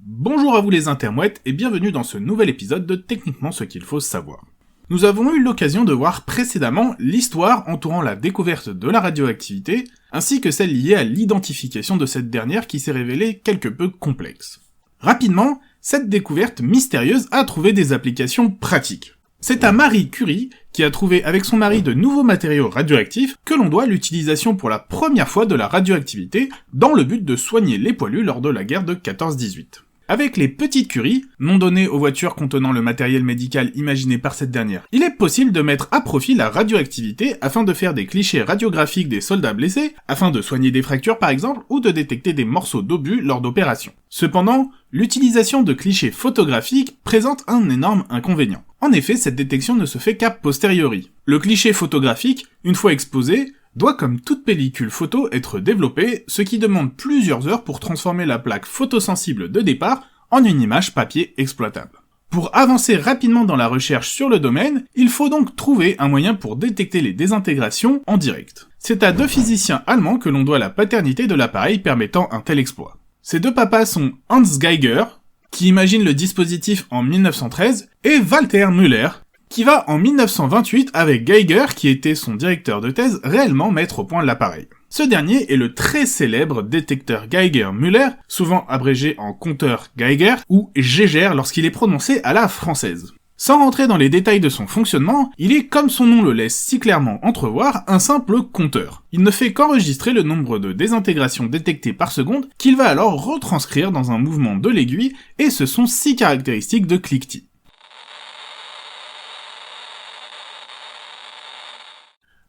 Bonjour à vous les intermouettes et bienvenue dans ce nouvel épisode de Techniquement ce qu'il faut savoir. Nous avons eu l'occasion de voir précédemment l'histoire entourant la découverte de la radioactivité, ainsi que celle liée à l'identification de cette dernière qui s'est révélée quelque peu complexe. Rapidement, cette découverte mystérieuse a trouvé des applications pratiques. C'est à Marie Curie, qui a trouvé avec son mari de nouveaux matériaux radioactifs, que l'on doit l'utilisation pour la première fois de la radioactivité dans le but de soigner les poilus lors de la guerre de 14-18. Avec les petites Curie, nom donné aux voitures contenant le matériel médical imaginé par cette dernière, il est possible de mettre à profit la radioactivité afin de faire des clichés radiographiques des soldats blessés, afin de soigner des fractures par exemple, ou de détecter des morceaux d'obus lors d'opérations. Cependant, l'utilisation de clichés photographiques présente un énorme inconvénient. En effet, cette détection ne se fait qu'a posteriori. Le cliché photographique, une fois exposé, doit comme toute pellicule photo être développé, ce qui demande plusieurs heures pour transformer la plaque photosensible de départ en une image papier exploitable. Pour avancer rapidement dans la recherche sur le domaine, il faut donc trouver un moyen pour détecter les désintégrations en direct. C'est à deux physiciens allemands que l'on doit la paternité de l'appareil permettant un tel exploit. Ces deux papas sont Hans Geiger, qui imagine le dispositif en 1913, et Walter Müller, qui va en 1928 avec Geiger, qui était son directeur de thèse, réellement mettre au point l'appareil. Ce dernier est le très célèbre détecteur Geiger-Müller, souvent abrégé en compteur Geiger, ou Geiger lorsqu'il est prononcé à la française. Sans rentrer dans les détails de son fonctionnement, il est, comme son nom le laisse si clairement entrevoir, un simple compteur. Il ne fait qu'enregistrer le nombre de désintégrations détectées par seconde, qu'il va alors retranscrire dans un mouvement de l'aiguille, et ce sont 6 caractéristiques de cliquetis.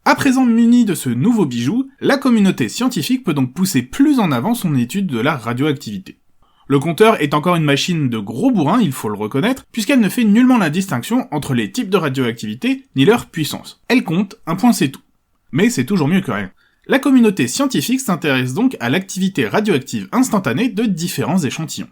À présent muni de ce nouveau bijou, la communauté scientifique peut donc pousser plus en avant son étude de la radioactivité. Le compteur est encore une machine de gros bourrin, il faut le reconnaître, puisqu'elle ne fait nullement la distinction entre les types de radioactivité ni leur puissance. Elle compte, un point c'est tout. Mais c'est toujours mieux que rien. La communauté scientifique s'intéresse donc à l'activité radioactive instantanée de différents échantillons.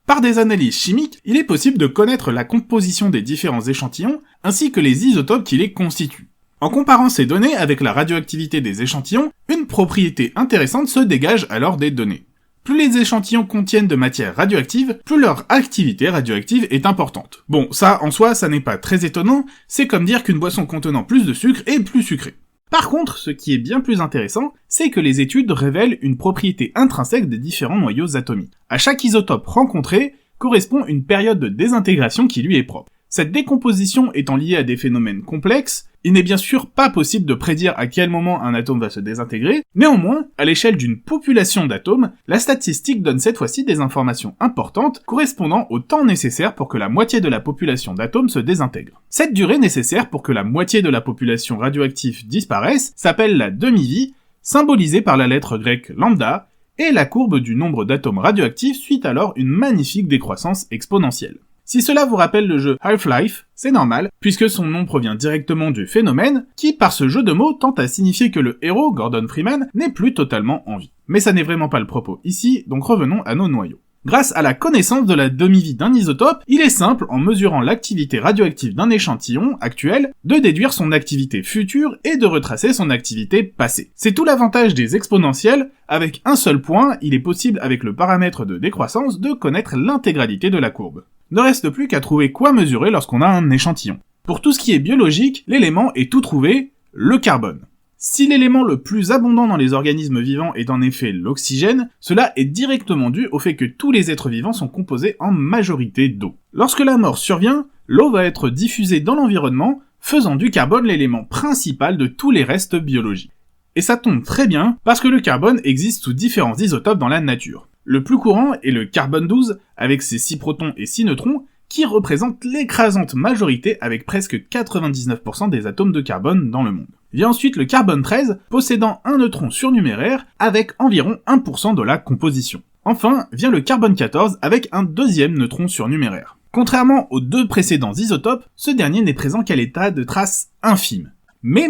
Par des analyses chimiques, il est possible de connaître la composition des différents échantillons, ainsi que les isotopes qui les constituent. En comparant ces données avec la radioactivité des échantillons, une propriété intéressante se dégage alors des données. Plus les échantillons contiennent de matière radioactive, plus leur activité radioactive est importante. Bon, ça, en soi, ça n'est pas très étonnant, c'est comme dire qu'une boisson contenant plus de sucre est plus sucrée. Par contre, ce qui est bien plus intéressant, c'est que les études révèlent une propriété intrinsèque des différents noyaux atomiques. À chaque isotope rencontré, correspond une période de désintégration qui lui est propre. Cette décomposition étant liée à des phénomènes complexes, il n'est bien sûr pas possible de prédire à quel moment un atome va se désintégrer, néanmoins, à l'échelle d'une population d'atomes, la statistique donne cette fois-ci des informations importantes correspondant au temps nécessaire pour que la moitié de la population d'atomes se désintègre. Cette durée nécessaire pour que la moitié de la population radioactive disparaisse s'appelle la demi-vie, symbolisée par la lettre grecque lambda, et la courbe du nombre d'atomes radioactifs suit alors une magnifique décroissance exponentielle. Si cela vous rappelle le jeu Half-Life, c'est normal, puisque son nom provient directement du phénomène, qui par ce jeu de mots tente à signifier que le héros, Gordon Freeman, n'est plus totalement en vie. Mais ça n'est vraiment pas le propos ici, donc revenons à nos noyaux. Grâce à la connaissance de la demi-vie d'un isotope, il est simple, en mesurant l'activité radioactive d'un échantillon actuel, de déduire son activité future et de retracer son activité passée. C'est tout l'avantage des exponentielles, avec un seul point, il est possible avec le paramètre de décroissance de connaître l'intégralité de la courbe. Ne reste plus qu'à trouver quoi mesurer lorsqu'on a un échantillon. Pour tout ce qui est biologique, l'élément est tout trouvé, le carbone. Si l'élément le plus abondant dans les organismes vivants est en effet l'oxygène, cela est directement dû au fait que tous les êtres vivants sont composés en majorité d'eau. Lorsque la mort survient, l'eau va être diffusée dans l'environnement, faisant du carbone l'élément principal de tous les restes biologiques. Et ça tombe très bien, parce que le carbone existe sous différents isotopes dans la nature. Le plus courant est le carbone 12, avec ses 6 protons et 6 neutrons, qui représente l'écrasante majorité avec presque 99% des atomes de carbone dans le monde. Vient ensuite le carbone 13, possédant un neutron surnuméraire, avec environ 1% de la composition. Enfin, vient le carbone 14, avec un deuxième neutron surnuméraire. Contrairement aux deux précédents isotopes, ce dernier n'est présent qu'à l'état de traces infimes. Mais,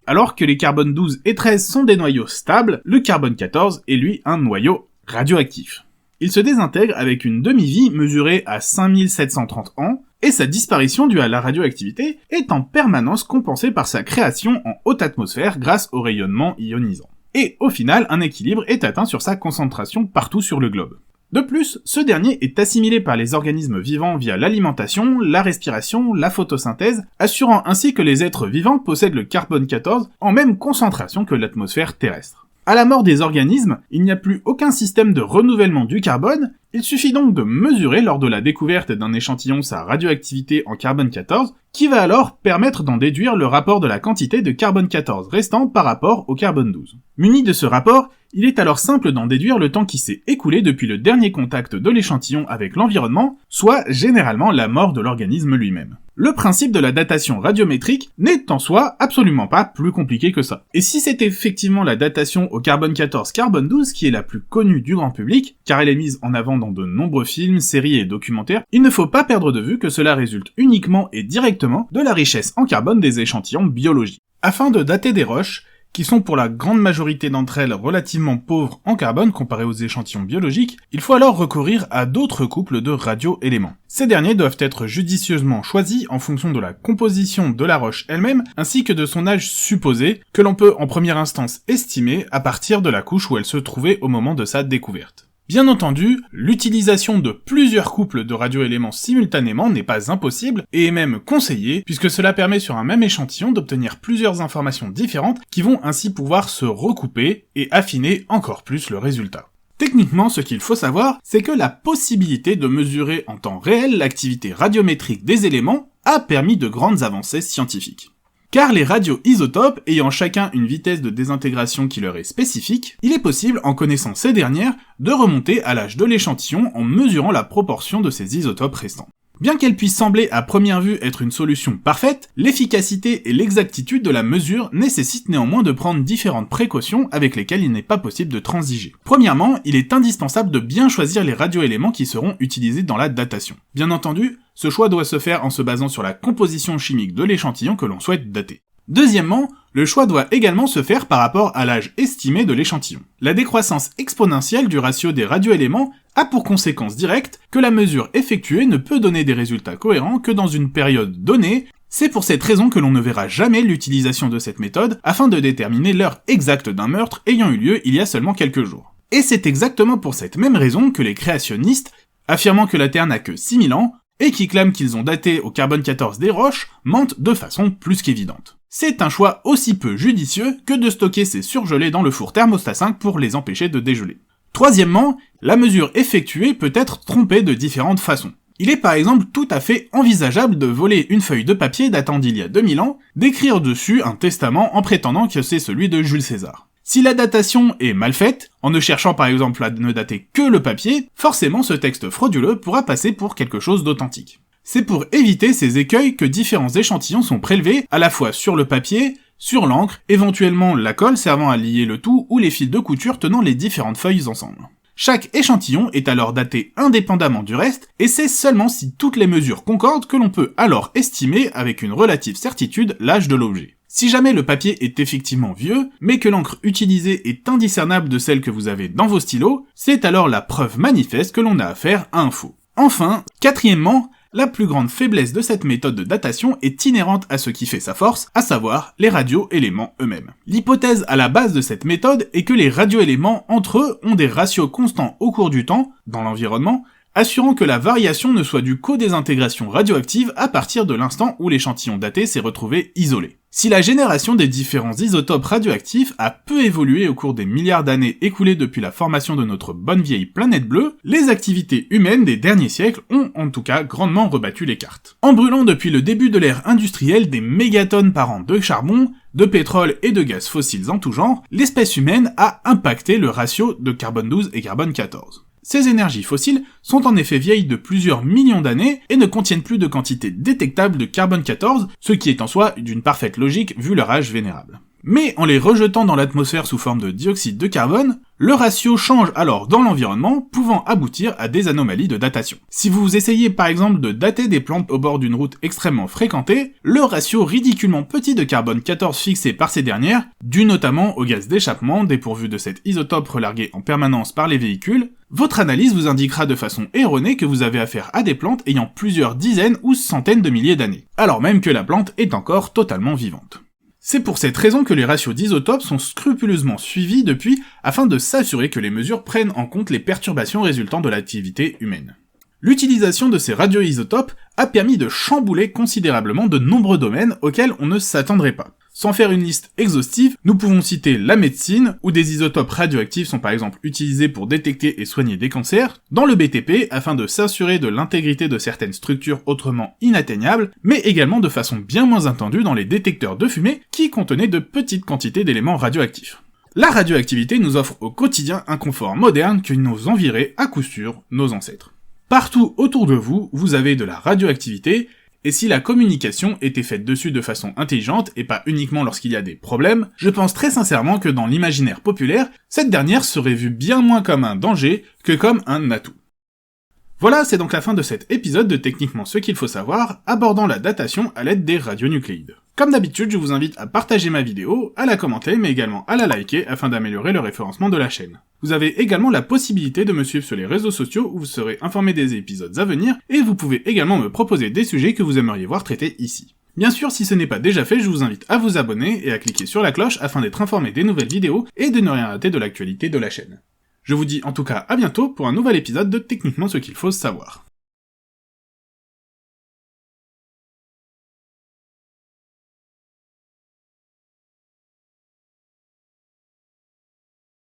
alors que les carbone 12 et 13 sont des noyaux stables, le carbone 14 est lui un noyau radioactif. Il se désintègre avec une demi-vie mesurée à 5730 ans, et sa disparition due à la radioactivité est en permanence compensée par sa création en haute atmosphère grâce au rayonnement ionisant. Et au final, un équilibre est atteint sur sa concentration partout sur le globe. De plus, ce dernier est assimilé par les organismes vivants via l'alimentation, la respiration, la photosynthèse, assurant ainsi que les êtres vivants possèdent le carbone 14 en même concentration que l'atmosphère terrestre. À la mort des organismes, il n'y a plus aucun système de renouvellement du carbone, il suffit donc de mesurer lors de la découverte d'un échantillon sa radioactivité en carbone 14, qui va alors permettre d'en déduire le rapport de la quantité de carbone 14 restant par rapport au carbone 12. Muni de ce rapport, il est alors simple d'en déduire le temps qui s'est écoulé depuis le dernier contact de l'échantillon avec l'environnement, soit généralement la mort de l'organisme lui-même. Le principe de la datation radiométrique n'est en soi absolument pas plus compliqué que ça. Et si c'est effectivement la datation au carbone 14, carbone 12 qui est la plus connue du grand public, car elle est mise en avant dans de nombreux films, séries et documentaires, il ne faut pas perdre de vue que cela résulte uniquement et directement de la richesse en carbone des échantillons biologiques. Afin de dater des roches, qui sont pour la grande majorité d'entre elles relativement pauvres en carbone comparé aux échantillons biologiques, il faut alors recourir à d'autres couples de radioéléments. Ces derniers doivent être judicieusement choisis en fonction de la composition de la roche elle-même, ainsi que de son âge supposé, que l'on peut en première instance estimer à partir de la couche où elle se trouvait au moment de sa découverte. Bien entendu, l'utilisation de plusieurs couples de radioéléments simultanément n'est pas impossible, et est même conseillée, puisque cela permet sur un même échantillon d'obtenir plusieurs informations différentes qui vont ainsi pouvoir se recouper et affiner encore plus le résultat. Techniquement, ce qu'il faut savoir, c'est que la possibilité de mesurer en temps réel l'activité radiométrique des éléments a permis de grandes avancées scientifiques. Car les radioisotopes ayant chacun une vitesse de désintégration qui leur est spécifique, il est possible, en connaissant ces dernières, de remonter à l'âge de l'échantillon en mesurant la proportion de ces isotopes restants. Bien qu'elle puisse sembler à première vue être une solution parfaite, l'efficacité et l'exactitude de la mesure nécessitent néanmoins de prendre différentes précautions avec lesquelles il n'est pas possible de transiger. Premièrement, il est indispensable de bien choisir les radioéléments qui seront utilisés dans la datation. Bien entendu, ce choix doit se faire en se basant sur la composition chimique de l'échantillon que l'on souhaite dater. Deuxièmement, le choix doit également se faire par rapport à l'âge estimé de l'échantillon. La décroissance exponentielle du ratio des radioéléments a pour conséquence directe que la mesure effectuée ne peut donner des résultats cohérents que dans une période donnée. C'est pour cette raison que l'on ne verra jamais l'utilisation de cette méthode afin de déterminer l'heure exacte d'un meurtre ayant eu lieu il y a seulement quelques jours. Et c'est exactement pour cette même raison que les créationnistes, affirmant que la Terre n'a que 6000 ans, et qui clament qu'ils ont daté au carbone 14 des roches, mentent de façon plus qu'évidente. C'est un choix aussi peu judicieux que de stocker ces surgelés dans le four thermostat 5 pour les empêcher de dégeler. Troisièmement, la mesure effectuée peut être trompée de différentes façons. Il est par exemple tout à fait envisageable de voler une feuille de papier datant d'il y a 2000 ans, d'écrire dessus un testament en prétendant que c'est celui de Jules César. Si la datation est mal faite, en ne cherchant par exemple à ne dater que le papier, forcément ce texte frauduleux pourra passer pour quelque chose d'authentique. C'est pour éviter ces écueils que différents échantillons sont prélevés à la fois sur le papier, sur l'encre, éventuellement la colle servant à lier le tout ou les fils de couture tenant les différentes feuilles ensemble. Chaque échantillon est alors daté indépendamment du reste, et c'est seulement si toutes les mesures concordent que l'on peut alors estimer avec une relative certitude l'âge de l'objet. Si jamais le papier est effectivement vieux, mais que l'encre utilisée est indiscernable de celle que vous avez dans vos stylos, c'est alors la preuve manifeste que l'on a affaire à un faux. Enfin, quatrièmement, la plus grande faiblesse de cette méthode de datation est inhérente à ce qui fait sa force, à savoir les radioéléments eux-mêmes. L'hypothèse à la base de cette méthode est que les radioéléments entre eux ont des ratios constants au cours du temps, dans l'environnement, assurant que la variation ne soit due qu'aux désintégrations radioactives à partir de l'instant où l'échantillon daté s'est retrouvé isolé. Si la génération des différents isotopes radioactifs a peu évolué au cours des milliards d'années écoulées depuis la formation de notre bonne vieille planète bleue, les activités humaines des derniers siècles ont en tout cas grandement rebattu les cartes. En brûlant depuis le début de l'ère industrielle des mégatonnes par an de charbon, de pétrole et de gaz fossiles en tout genre, l'espèce humaine a impacté le ratio de carbone 12 et carbone 14. Ces énergies fossiles sont en effet vieilles de plusieurs millions d'années et ne contiennent plus de quantité détectable de carbone 14, ce qui est en soi d'une parfaite logique vu leur âge vénérable. Mais en les rejetant dans l'atmosphère sous forme de dioxyde de carbone, le ratio change alors dans l'environnement, pouvant aboutir à des anomalies de datation. Si vous essayez par exemple de dater des plantes au bord d'une route extrêmement fréquentée, le ratio ridiculement petit de carbone 14 fixé par ces dernières, dû notamment au gaz d'échappement dépourvu de cet isotope relargué en permanence par les véhicules, votre analyse vous indiquera de façon erronée que vous avez affaire à des plantes ayant plusieurs dizaines ou centaines de milliers d'années, alors même que la plante est encore totalement vivante. C'est pour cette raison que les ratios d'isotopes sont scrupuleusement suivis depuis, afin de s'assurer que les mesures prennent en compte les perturbations résultant de l'activité humaine. L'utilisation de ces radioisotopes a permis de chambouler considérablement de nombreux domaines auxquels on ne s'attendrait pas. Sans faire une liste exhaustive, nous pouvons citer la médecine, où des isotopes radioactifs sont par exemple utilisés pour détecter et soigner des cancers, dans le BTP, afin de s'assurer de l'intégrité de certaines structures autrement inatteignables, mais également de façon bien moins attendue dans les détecteurs de fumée, qui contenaient de petites quantités d'éléments radioactifs. La radioactivité nous offre au quotidien un confort moderne qui nous envierait à coup sûr nos ancêtres. Partout autour de vous, vous avez de la radioactivité, et si la communication était faite dessus de façon intelligente, et pas uniquement lorsqu'il y a des problèmes, je pense très sincèrement que dans l'imaginaire populaire, cette dernière serait vue bien moins comme un danger que comme un atout. Voilà, c'est donc la fin de cet épisode de Techniquement ce qu'il faut savoir, abordant la datation à l'aide des radionucléides. Comme d'habitude, je vous invite à partager ma vidéo, à la commenter, mais également à la liker afin d'améliorer le référencement de la chaîne. Vous avez également la possibilité de me suivre sur les réseaux sociaux où vous serez informé des épisodes à venir, et vous pouvez également me proposer des sujets que vous aimeriez voir traités ici. Bien sûr, si ce n'est pas déjà fait, je vous invite à vous abonner et à cliquer sur la cloche afin d'être informé des nouvelles vidéos et de ne rien rater de l'actualité de la chaîne. Je vous dis en tout cas à bientôt pour un nouvel épisode de Techniquement ce qu'il faut savoir.